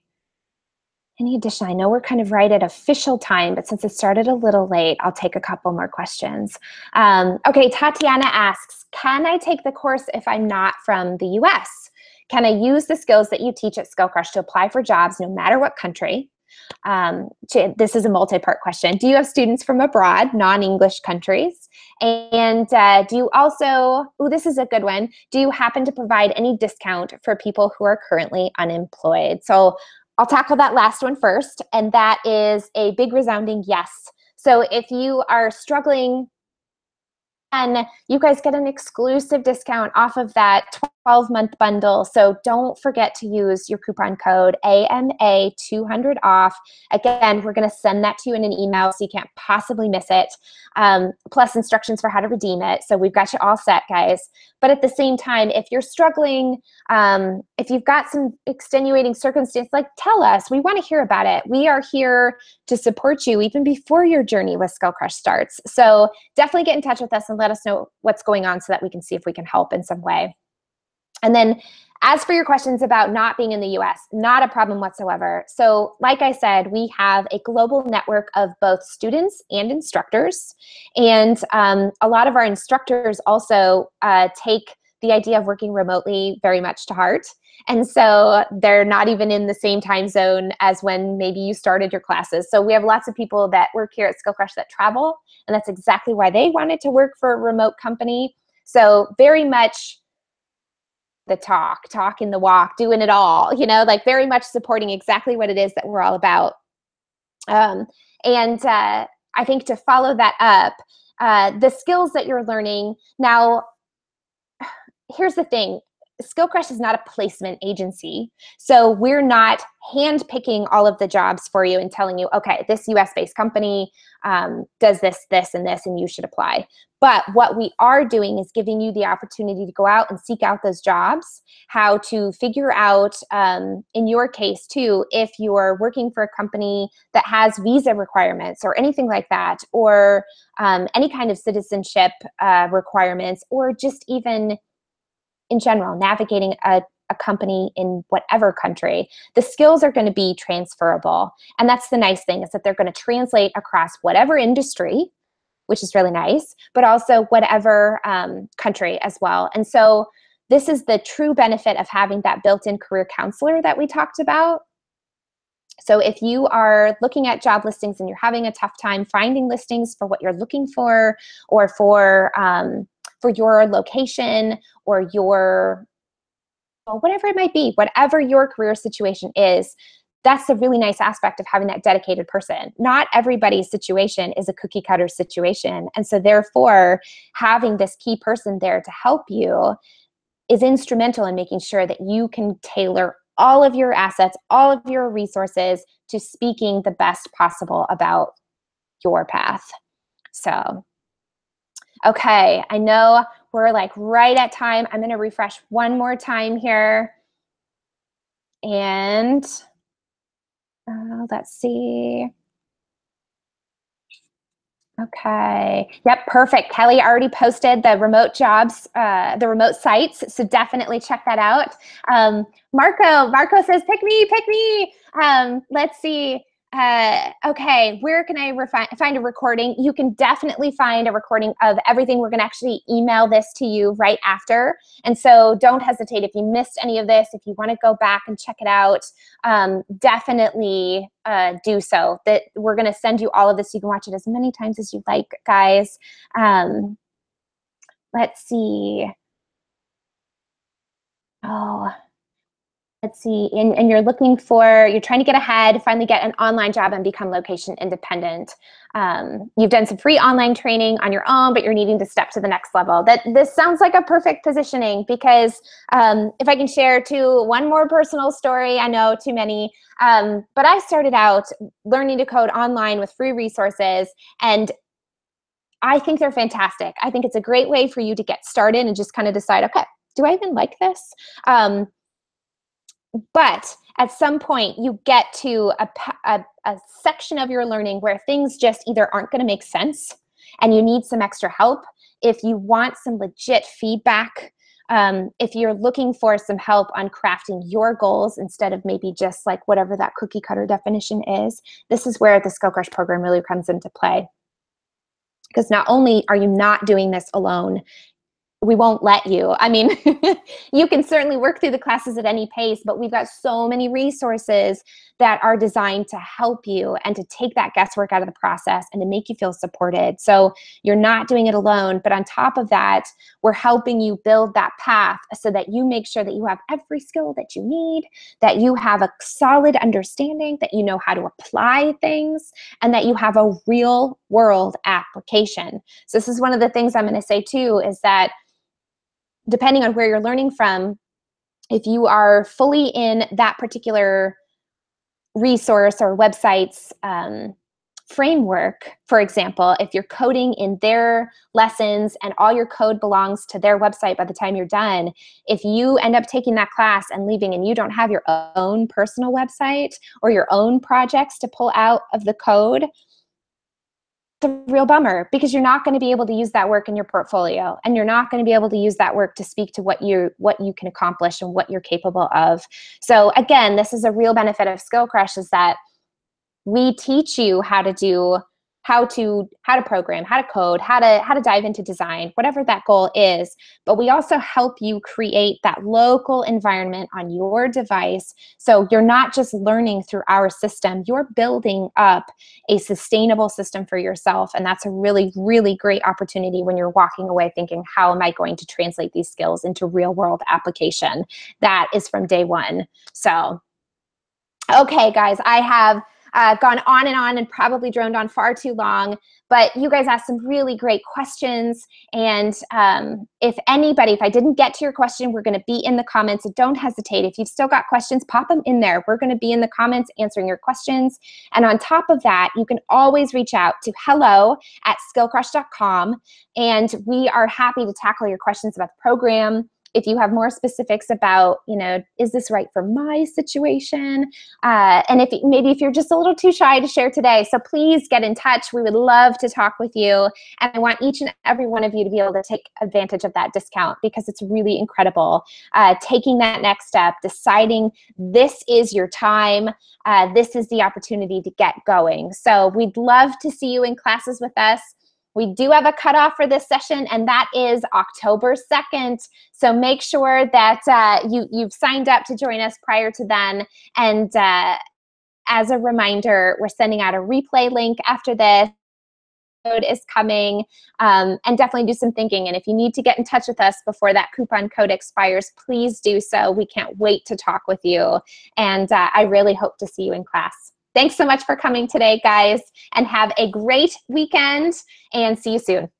Any addition? I know we're kind of right at official time, but since it started a little late, I'll take a couple more questions. Okay, Tatiana asks, can I take the course if I'm not from the US? Can I use the skills that you teach at Skillcrush to apply for jobs no matter what country? This is a multi-part question. Do you have students from abroad, non-English countries? And do you also, this is a good one, do you happen to provide any discount for people who are currently unemployed? So I'll tackle that last one first, and that is a big resounding yes. So if you are struggling, and you guys get an exclusive discount off of that 12-month bundle. So don't forget to use your coupon code AMA200 off. Again, we're going to send that to you in an email so you can't possibly miss it, plus instructions for how to redeem it. So we've got you all set, guys. But at the same time, if you're struggling, if you've got some extenuating circumstance, like tell us. We want to hear about it. We are here to support you even before your journey with Skillcrush starts. So definitely get in touch with us and let us know what's going on so that we can see if we can help in some way. And then as for your questions about not being in the US, not a problem whatsoever. So like I said, we have a global network of both students and instructors. And a lot of our instructors also take the idea of working remotely very much to heart. And so they're not even in the same time zone as when maybe you started your classes. So we have lots of people that work here at Skillcrush that travel, and that's exactly why they wanted to work for a remote company. So very much the talking the walk, doing it all, you know, like very much supporting exactly what it is that we're all about. I think to follow that up, the skills that you're learning now, here's the thing. Skillcrush is not a placement agency. So we're not handpicking all of the jobs for you and telling you, okay, this US-based company does this, this, and this, and you should apply. But what we are doing is giving you the opportunity to go out and seek out those jobs, how to figure out, in your case too, if you're working for a company that has visa requirements or anything like that, or any kind of citizenship requirements, or just even in general, navigating a company in whatever country, the skills are going to be transferable. And that's the nice thing, is that they're going to translate across whatever industry, which is really nice, but also whatever country as well. And so this is the true benefit of having that built-in career counselor that we talked about. So if you are looking at job listings and you're having a tough time finding listings for what you're looking for, or for your location, or your, well, whatever it might be, whatever your career situation is, that's a really nice aspect of having that dedicated person. Not everybody's situation is a cookie cutter situation. And so therefore, having this key person there to help you is instrumental in making sure that you can tailor all of your assets, all of your resources to speaking the best possible about your path. So, okay, I know we're like right at time. I'm going to refresh one more time here. And let's see. Okay. Yep. Perfect. Kelly already posted the remote jobs, the remote sites. So definitely check that out. Marco says, pick me. Let's see. Okay. Where can I find a recording? You can definitely find a recording of everything. We're going to actually email this to you right after. And so don't hesitate if you missed any of this. If you want to go back and check it out, definitely do so. That we're going to send you all of this. You can watch it as many times as you like, guys. Let's see. Let's see, and you're trying to get ahead, finally get an online job and become location independent. You've done some free online training on your own, but you're needing to step to the next level. This sounds like a perfect positioning, because if I can share one more personal story, I know too many, but I started out learning to code online with free resources, and I think they're fantastic. I think it's a great way for you to get started and just kind of decide, okay, do I even like this? But at some point, you get to a section of your learning where things just either aren't going to make sense and you need some extra help. If you want some legit feedback, if you're looking for some help on crafting your goals instead of maybe just like whatever that cookie cutter definition is, this is where the Skillcrush program really comes into play. Because not only are you not doing this alone, we won't let you. I mean, you can certainly work through the classes at any pace, but we've got so many resources that are designed to help you and to take that guesswork out of the process and to make you feel supported. So you're not doing it alone, but on top of that, we're helping you build that path so that you make sure that you have every skill that you need, that you have a solid understanding, that you know how to apply things, and that you have a real world application. So this is one of the things I'm going to say too, is that depending on where you're learning from, if you are fully in that particular resource or website's framework, for example, if you're coding in their lessons and all your code belongs to their website by the time you're done, if you end up taking that class and leaving and you don't have your own personal website or your own projects to pull out of the code, it's a real bummer, because you're not going to be able to use that work in your portfolio, and you're not going to be able to use that work to speak to what you can accomplish and what you're capable of. So again, this is a real benefit of Skillcrush, is that we teach you how to how to program, how to code, how to dive into design, whatever that goal is. But we also help you create that local environment on your device. So you're not just learning through our system, you're building up a sustainable system for yourself. And that's a really, really great opportunity when you're walking away thinking, how am I going to translate these skills into real world application? That is from day one. So, okay, guys, I have gone on and probably droned on far too long, but you guys asked some really great questions. And if I didn't get to your question, we're going to be in the comments. So don't hesitate. If you've still got questions, pop them in there. We're going to be in the comments answering your questions. And on top of that, you can always reach out to hello@skillcrush.com. And we are happy to tackle your questions about the program. If you have more specifics about, is this right for my situation? And if you're just a little too shy to share today, so please get in touch. We would love to talk with you. And I want each and every one of you to be able to take advantage of that discount because it's really incredible. Taking that next step, deciding this is your time. This is the opportunity to get going. So we'd love to see you in classes with us. We do have a cutoff for this session, and that is October 2nd. So make sure that you've signed up to join us prior to then. And as a reminder, we're sending out a replay link after this. Code is coming, and definitely do some thinking. And if you need to get in touch with us before that coupon code expires, please do so. We can't wait to talk with you. And I really hope to see you in class. Thanks so much for coming today, guys, and have a great weekend, and see you soon.